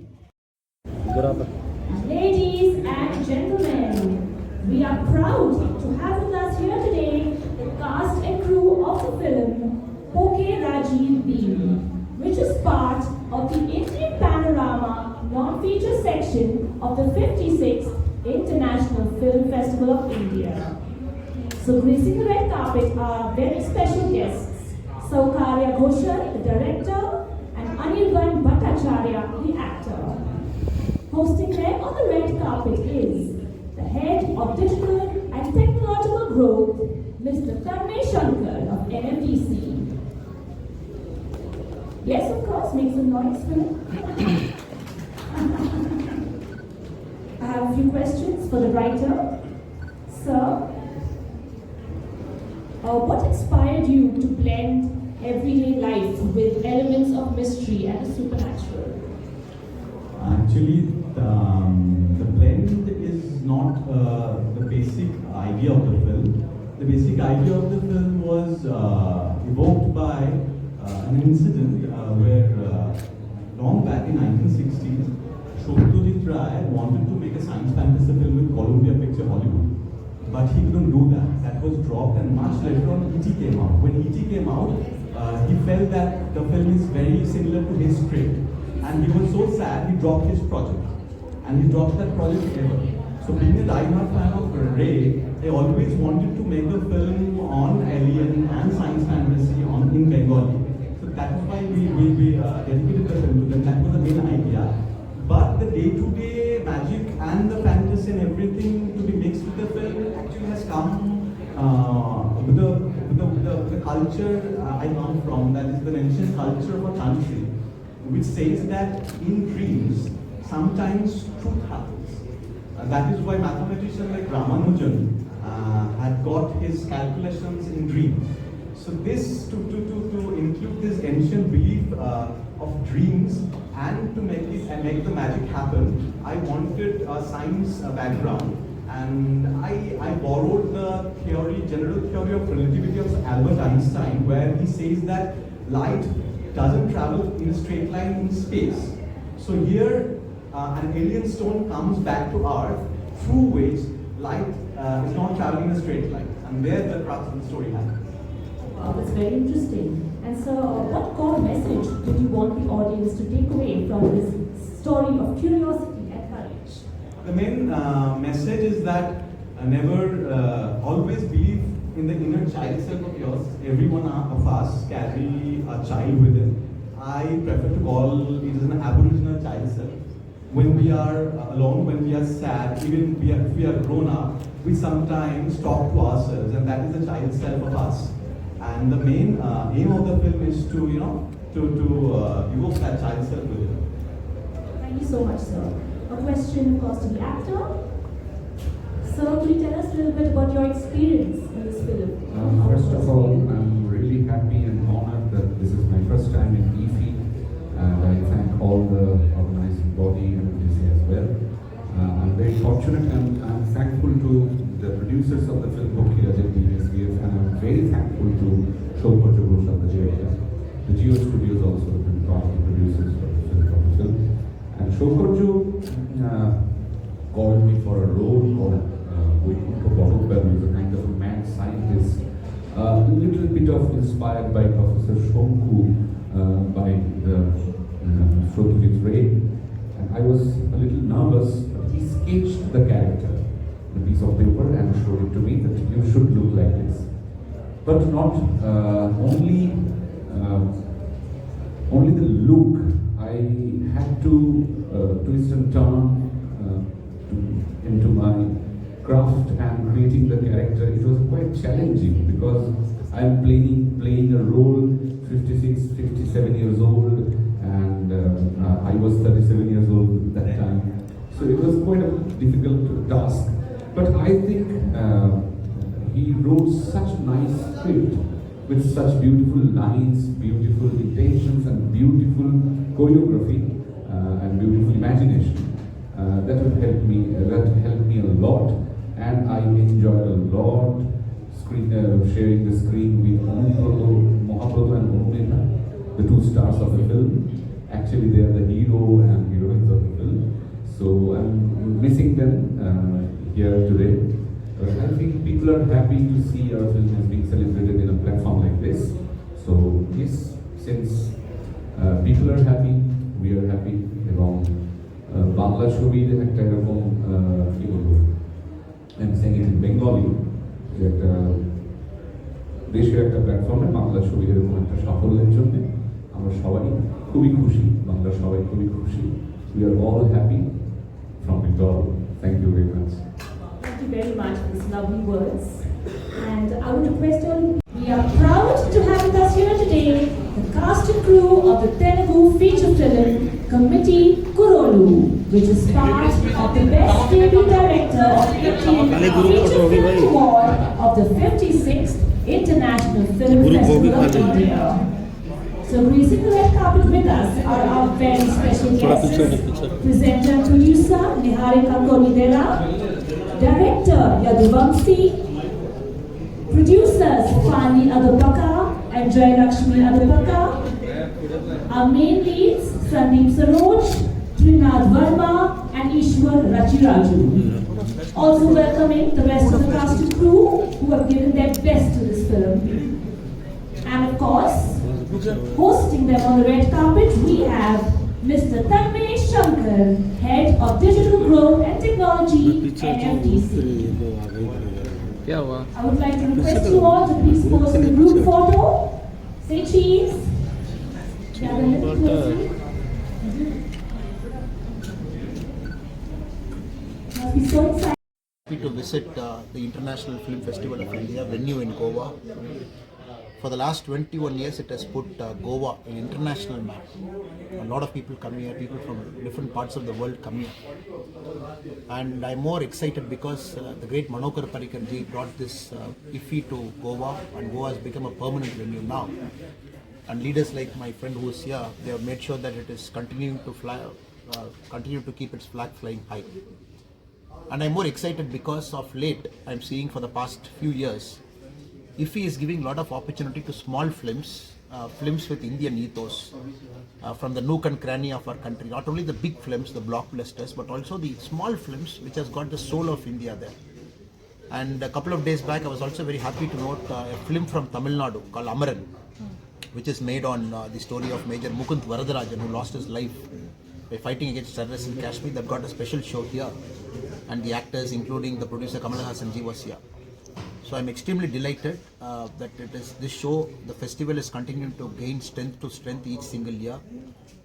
Ladies and gentlemen, We are proud to have with us here today the cast and crew of the film Poke Rajiv Beam, which is part of the Indian Panorama non-feature section of the 56th International Film Festival of India. So gracing the red carpet are very special guests, Saukarya Ghoshal, the director, and Anirban Bhattacharya, the actor. Hosting them on the red carpet is the head of digital and technological growth, Mr. Tanmay Shankar of NMDC. Yes, of course, make some noise for him. I have a few questions for the writer. Sir, what inspired you to blend everyday life with elements of mystery and the supernatural? Actually, the blend is not the basic idea of the film. The basic idea of the film was evoked by an incident where long back in 1960s, Satyajit Ray wanted to make a science fantasy film with Columbia Picture Hollywood. But he couldn't do that. That was dropped, and much later on E.T. came out. When E.T. came out, he felt that the film is very similar to his script. And he was so sad, he dropped his project. And he dropped that project ever. So being a die-hard fan of Ray, I always wanted to make a film on alien and science fantasy in Bengali. So that is why we dedicated the film to them. That was the main idea. But the day-to-day magic and the fantasy and everything to be mixed with the film actually has come with the culture I come from, that is the ancient culture of a country, which says that in dreams, sometimes truth happens. That is why mathematician like Ramanujan had got his calculations in dreams. So this, to include this ancient belief of dreams and to make the magic happen, I wanted a science background, and I borrowed the general theory of relativity of Albert Einstein, where he says that light doesn't travel in a straight line in space. So here, an alien stone comes back to Earth, through which light is not traveling in a straight line, and there the crux of the story happens. Wow, that's very interesting. And so, what core message did you want the audience to take away from this story of curiosity and courage? The main message is that never always believe in the inner child self of yours. Every one of us carry a child within. I prefer to call it as an aboriginal child self. When we are alone, when we are sad, even if we are grown up, we sometimes talk to ourselves, and that is the child self of us. And the main aim of the film is to, evoke that child self within. Thank you so much, sir. A question, of course, to the actor. Sir, could you tell us a little bit about your experience in this film? First of all, I'm really happy and honored that this is my first time in IFFI, and I thank all the organizing body and NMDC as well. I'm very fortunate and I'm thankful to the producers of the film, Poke Rajiv Beam, and I'm very thankful to Saukarya Ghoshal, the director. The Geo Studios also have been part of the producers of the film. And Saukarya called me for a role called Vaikuntha Bottlebell, who is a kind of a mad scientist, a little bit of inspired by Professor Shonku, by the Satyajit Ray. And I was a little nervous, but he sketched the character on a piece of paper and showed it to me that you should look like this. But not only the look. I had to twist and turn into my craft and creating the character. It was quite challenging because I'm playing a role 56, 57 years old, and I was 37 years old at that time. So it was quite a difficult task. But I think he wrote such nice script with such beautiful lines, beautiful intentions, and beautiful choreography and beautiful imagination. That would help me. That helped me a lot, and I enjoyed a lot sharing the screen with Mahaprabhu and Omnita, the two stars of the film. Actually, they are the hero and heroines of the film. So I'm missing them here today. I think people are happy to see our film is being celebrated in a platform like this. So yes, since people are happy, we are happy. এবং বাংলা ছবির একটা এরকম কি বলবো, আমি saying it in Bengali, যে একটা দেশের একটা প্ল্যাটফর্মে বাংলা ছবির এরকম একটা সাফল্যের জন্য আমরা সবাই খুবই খুশি, বাংলা সবাই খুবই খুশি. We are all happy from it all. Thank you very much. Thank you very much for these lovely words. And I would request all, we are proud to have with us here today the cast and crew of the Telugu feature film Committee Kurolu, which is part of the Best Debut Director of Indian Feature Film Award of the 56th International Film Festival of India. So gracing the red carpet with us are our very special guests, presenter and producer Niharika Konidera, director Yaduvamsi, producers Fani Adupaka and Jayalakshmi Adupaka, our main leads Sandeep Saroj, Trinad Verma and Ishwar Rachiraju. Also welcoming the rest of the cast and crew who have given their best to this film. And of course, hosting them on the red carpet, we have Mr. Tanmay Shankar, Head of Digital Growth and Technology at FTC. I would like to request you all to please pose the group photo. Say cheese. Gather a little closer. Must be so excited. Happy to visit the International Film Festival of India venue in Goa. For the last 21 years, it has put Goa in international map. A lot of people come here, people from different parts of the world come here. And I'm more excited because the great Manokar Parrikar ji brought this IFFI to Goa, and Goa has become a permanent venue now. And leaders like my friend who is here, they have made sure that it is continuing to fly, continue to keep its flag flying high. And I'm more excited because of late, I'm seeing for the past few years, IFFI is giving a lot of opportunity to small films, films with Indian ethos, from the nook and cranny of our country. Not only the big films, the blockbusters, but also the small films which has got the soul of India there. And a couple of days back, I was also very happy to note a film from Tamil Nadu called Amaran, which is made on the story of Major Mukund Varadarajan, who lost his life by fighting against terrorists in Kashmir. They've got a special show here, and the actors, including the producer Kamal Hassan ji, was here. So I'm extremely delighted that it is this show, the festival is continuing to gain strength to strength each single year.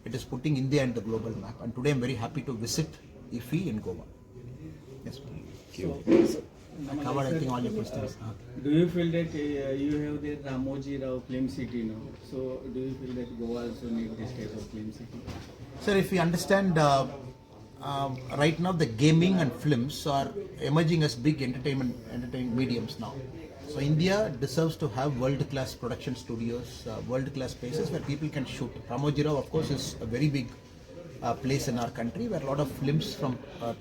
It is putting India in the global map, and today I'm very happy to visit IFFI in Goa. Yes, thank you. I covered, I think, all your questions. Do you feel that you have the Ramoji Rao Film City now? So do you feel that Goa also needs this type of film city? Sir, if we understand, right now the gaming and films are emerging as big entertainment mediums now. So India deserves to have world-class production studios, world-class places where people can shoot. Ramoji Rao, of course, is a very big place in our country where a lot of films from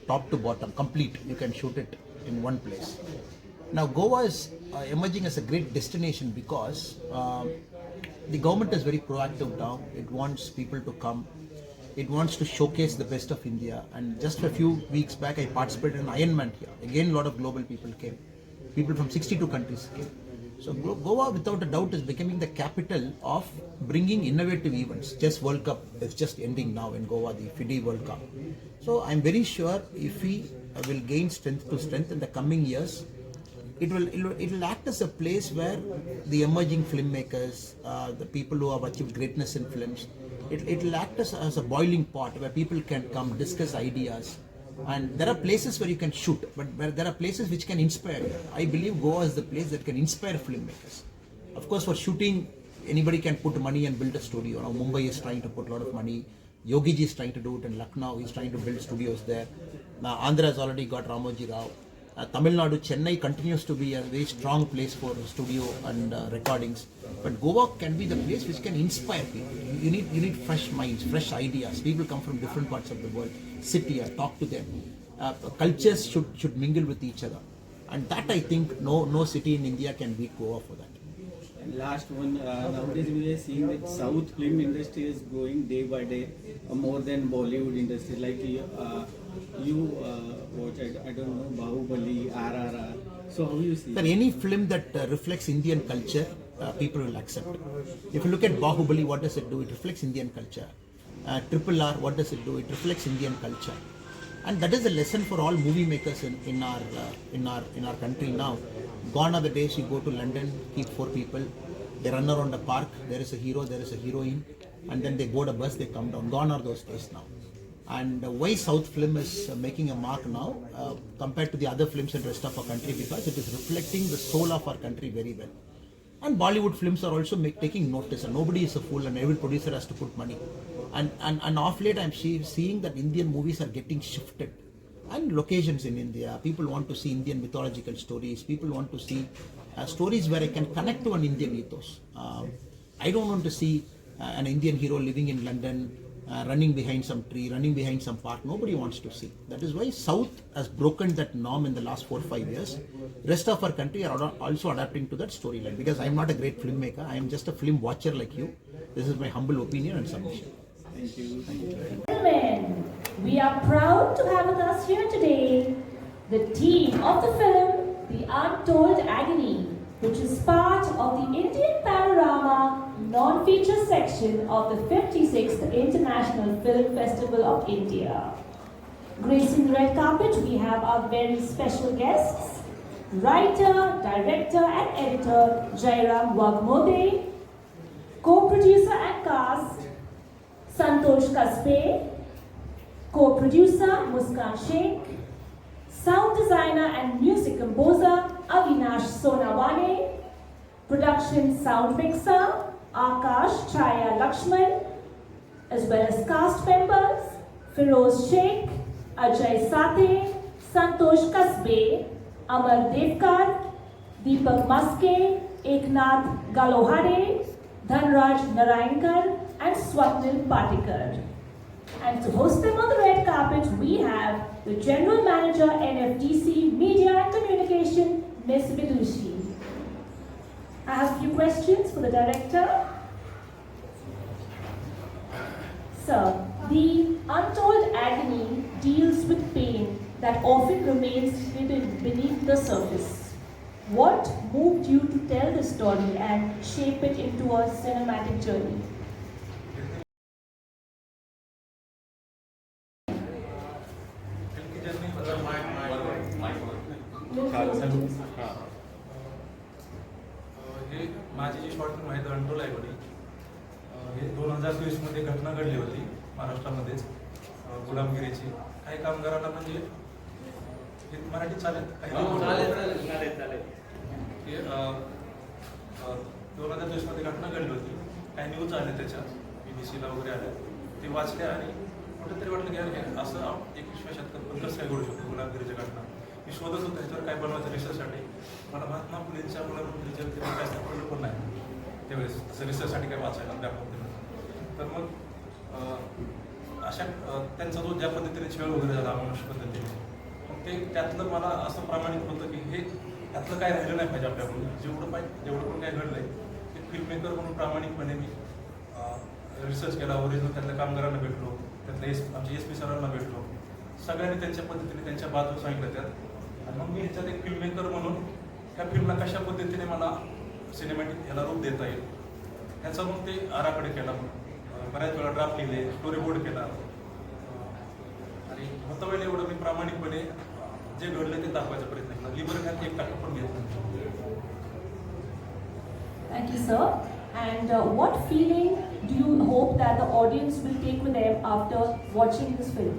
top to bottom, complete, you can shoot it in one place. Now Goa is emerging as a great destination because the government is very proactive now. It wants people to come. It wants to showcase the best of India. And just a few weeks back, I participated in Ironman here. Again, a lot of global people came. People from 62 countries came. So Goa, without a doubt, is becoming the capital of bringing innovative events. Chess World Cup is just ending now in Goa, the FIDE World Cup. So I'm very sure IFFI will gain strength to strength in the coming years. It will act as a place where the emerging filmmakers, the people who have achieved greatness in films, it will act as a boiling pot where people can come discuss ideas. And there are places where you can shoot, but there are places which can inspire you. I believe Goa is the place that can inspire filmmakers. Of course, for shooting, anybody can put money and build a studio. Now Mumbai is trying to put a lot of money. Yogi ji is trying to do it in Lucknow. He's trying to build studios there. Now Andhra has already got Ramoji Rao. Tamil Nadu, Chennai continues to be a very strong place for studio and recordings. But Goa can be the place which can inspire people. You need fresh minds, fresh ideas. People come from different parts of the world. Sit here, talk to them. Cultures should mingle with each other. And that, I think, no city in India can beat Goa for that. And last one, nowadays we are seeing that South film industry is growing day by day more than Bollywood industry. Like you watch, I don't know, Bahubali, RRR. So how do you see? That any film that reflects Indian culture, people will accept. If you look at Bahubali, what does it do? It reflects Indian culture. Triple R, what does it do? It reflects Indian culture. And that is the lesson for all movie makers in our country now. Gone are the days you go to London, keep 4 people, they run around a park, there is a hero, there is a heroine, and then they board a bus, they come down. Gone are those days now. And why South film is making a mark now compared to the other films in the rest of our country, because it is reflecting the soul of our country very well. And Bollywood films are also taking notice, and nobody is a fool, and every producer has to put money. And off late I'm seeing that Indian movies are getting shifted. And locations in India, people want to see Indian mythological stories, people want to see stories where I can connect to an Indian ethos. I don't want to see an Indian hero living in London, running behind some tree, running behind some park. Nobody wants to see. That is why South has broken that norm in the last 4 or 5 years. Rest of our country are also adapting to that storyline, because I am not a great filmmaker. I am just a film watcher like you. This is my humble opinion and submission. Thank you. Thank you. Gentlemen, we are proud to have with us here today the team of the film The Untold Agony, which is part of the Indian Panorama non-feature section of the 56th International Film Festival of India. Gracing the red carpet, we have our very special guests, writer, director and editor Jairam Wagmode, co-producer and cast Santosh Kasbe, co-producer Muskan Sheikh, sound designer and music composer Avinash Sonawane, production sound mixer Akash Chaya Lakshman, as well as cast members Firoz Sheikh, Ajay Sathe, Santosh Kasbe, Amar Devkar, Deepak Maske, Eknath Galohade, Dhanraj Narayankar and Swapnil Patikar. And to host them on the red carpet, we have the General Manager, NFDC, Media and Communication, Ms. Vidushi. I have a few questions for the director. Sir, the Untold Agony deals with pain that often remains hidden beneath the surface. What moved you to tell the story and shape it into a cinematic journey? हे माझी जी short film आहे the untold ॲगोनी हे 2020 मध्ये घटना घडली होती महाराष्ट्रामध्येच गुलामगिरीची. काही कामगारांना म्हणजे हे मराठी चालेल काही हे 2020 मध्ये घटना घडली होती. काही न्यूज आले त्याच्यात BBC ला वगैरे आल्या, ते वाचल्या आणि कुठेतरी वाटलं की अरे असं 21व्या शतकात पण कसं काय घडू शकतो गुलामगिरीच्या घटना. मी शोधत होतो ह्याच्यावर काय बनवायचं रिसर्चसाठी. मला महात्मा फुलेंच्या मुलामुलीच्या काय सापडलं पण नाही त्यावेळेस असं रिसर्चसाठी काय वाचायला व्यापक दिलं. तर मग अशा त्यांचा जो ज्या पद्धतीने छळ वगैरे झाला अमानुष पद्धतीने, मग ते त्यातलं मला असं प्रामाणिक होतं की हे त्यातलं काय राहिलं नाही पाहिजे आपल्याकडून. जेवढं पण काय घडलंय ते फिल्ममेकर म्हणून प्रामाणिकपणे मी रिसर्च केला. ओरिजिनल त्यातल्या कामगारांना भेटलो, त्यातल्या आमच्या SP सरांना भेटलो. सगळ्यांनी त्यांच्या पद्धतीने त्यांच्या बाजू सांगितलं त्यात. आणि मग मी ह्याच्यात एक फिल्ममेकर म्हणून ह्या फिल्मला कशा पद्धतीने मला सिनेमॅटिक ह्याला रूप देता येईल ह्याचा मग ते आराखडे केला. बऱ्याच वेळा ड्राफ्ट लिहिले, स्टोरी बोर्ड केला आणि होता वेळेला एवढं मी प्रामाणिकपणे जे घडलं ते दाखवायचा प्रयत्न केला. लिबर ह्यात एक टाका पण घेतला. Thank you, sir. And what feeling do you hope that the audience will take with them after watching this film?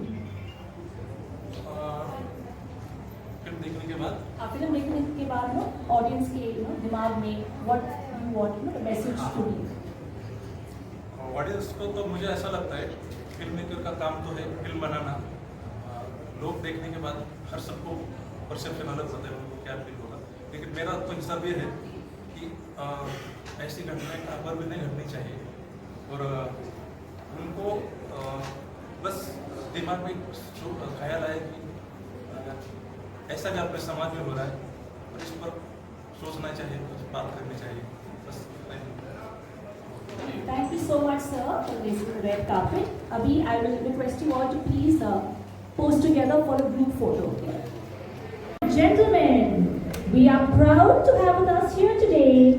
Film देखने के बाद फिल्म देखने के बाद ना ऑडियंस के दिमाग में what you want the message to be? Audience को तो मुझे ऐसा लगता है फिल्ममेकर का काम तो है फिल्म बनाना. लोग देखने के बाद हर सबको परसेप्शन अलग होता है, उनको क्या फील होगा. लेकिन मेरा तो हिसाब ये है कि ऐसी घटनाएं कहाँ पर भी नहीं घटनी चाहिए और उनको बस दिमाग में ख्याल आए कि ऐसा भी अपने समाज में हो रहा है और इस पर सोचना चाहिए, कुछ बात करनी चाहिए. बस Thank you so much, sir, for gracing the red carpet. Abhi, I will request you all to please pose together for a group photo. Gentlemen, We are proud to have with us here today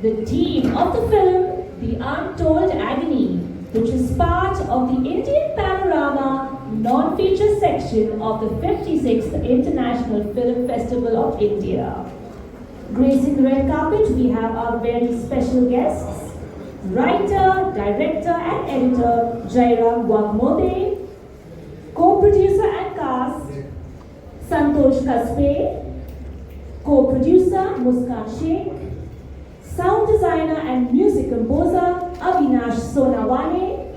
the team of the film The Untold Agony, which is part of the Indian Panorama non-feature section of the 56th International Film Festival of India. Gracing the red carpet, we have our very special guests, writer, director and editor Jairam Wagmode, co-producer and cast Santosh Kasbe, co-producer Muskan Sheikh, sound designer and music composer Avinash Sonawane,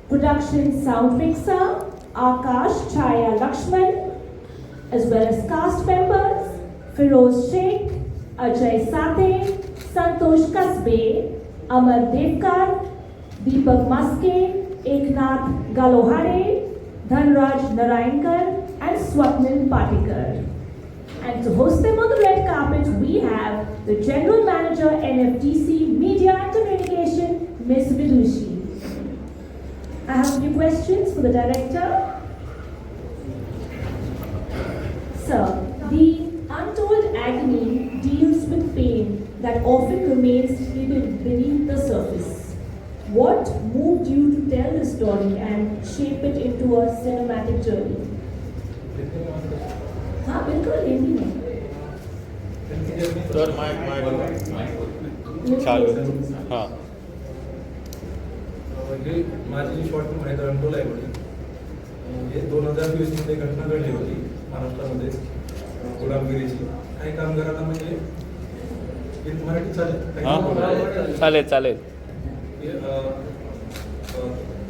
production sound mixer Akash Chaya Lakshman, as well as cast members Firoz Sheikh, Ajay Sathe, Santosh Kasbe, Amar Devkar, Deepak Maske, Eknath Galohade, Dhanraj Narayankar and Swapnil Patikar. And to host them on the red carpet, we have the General Manager, NFDC Media and Communication, Ms. Vidushi. I have a few questions for the director. Sir, the Untold Agony deals with pain that often remains hidden beneath the surface. What moved you to tell the story and shape it into a cinematic journey? हाँ बिल्कुल हिंदी में sir mic चालू हां म्हणजे माझी जी short film आहे the untold ॲगोनी हे 2020 मध्ये घटना घडली होती महाराष्ट्रामध्ये गुलामगिरीची. काही कामगारांना म्हणजे मराठी चालेल चालेल चालेल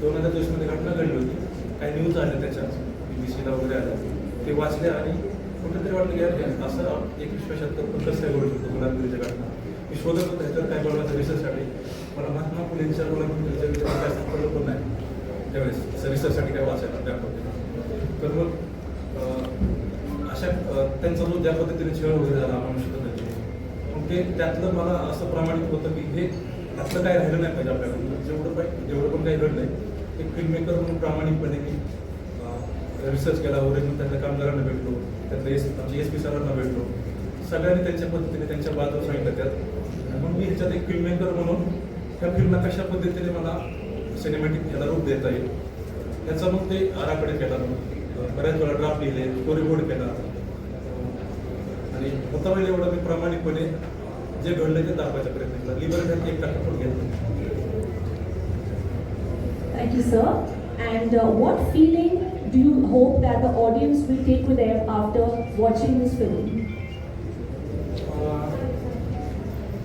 2020 मध्ये घटना घडली होती. काही न्यूज आल्या त्याच्या BBC ला वगैरे आल्या ते वाचले आणि कुठेतरी वाटलं की असं 21व्या शतकात पण कसं घडू शकतो गुलामगिरीच्या घटना. मी शोधत होतो ह्याच्यावर काय बनवायचं रिसर्चसाठी. मला महात्मा फुलेंच्या गुलामगिरीच्या विचारात काय सापडलं पण नाही त्यावेळेस रिसर्चसाठी काय वाचायला त्या पद्धतीने. तर मग अशा त्यांचा जो ज्या पद्धतीने छळ वगैरे झाला मनुष्यबद्दलचे मग ते त्यातलं मला असं प्रामाणिक होतं की हे त्यातलं काय राहिलं नाही पाहिजे आपल्याकडून. जेवढं पण काही घडलंय ते फिल्ममेकर म्हणून प्रामाणिकपणे की रिसर्च केला वगैरे मग त्यातल्या कामगारांना भेटलो, त्यातल्या आमच्या SP सरांना भेटलो, सगळ्यांनी त्यांच्या पद्धतीने त्यांच्या बाजूला सांगितलं त्यात. मग मी ह्याच्यात एक फिल्ममेकर म्हणून त्या फिल्मला कशा पद्धतीने मला सिनेमॅटिक याला रूप देता येईल याचा मग ते आराखडे केला. बऱ्याच वेळा ड्राफ्ट लिहिले, स्टोरी बोर्ड केला आणि होता वेळेला एवढं मी प्रामाणिकपणे जे घडलं ते दाखवायचा प्रयत्न केला. लिबर्टी 1% पण घेतलं. Thank you, sir. And what feeling do you hope that the audience will take with them after watching this film?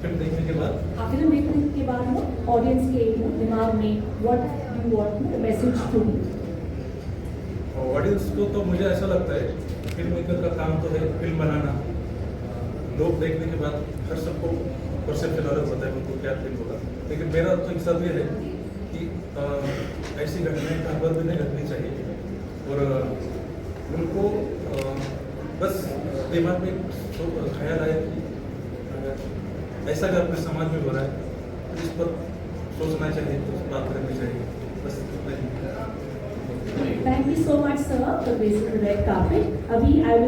Film देखने के बाद फिल्म देखने के बाद ना ऑडियंस के दिमाग में what do you want the message to be? Audience को तो मुझे ऐसा लगता है फिल्म मेकर का काम तो है फिल्म बनाना. लोग देखने के बाद हर सबको परसेप्शन अलग होता है उनको क्या फील होगा. लेकिन मेरा तो हिसाब ये है कि ऐसी घटनाएं कहाँ पर भी नहीं घटनी चाहिए और उनको बस दिमाग में ख्याल आया कि ऐसा अगर अपने समाज में हो रहा है तो इस पर सोचना चाहिए, तो बात करनी चाहिए. बस इतना ही. Thank you so much, sir, for gracing the red carpet. Abhi, I will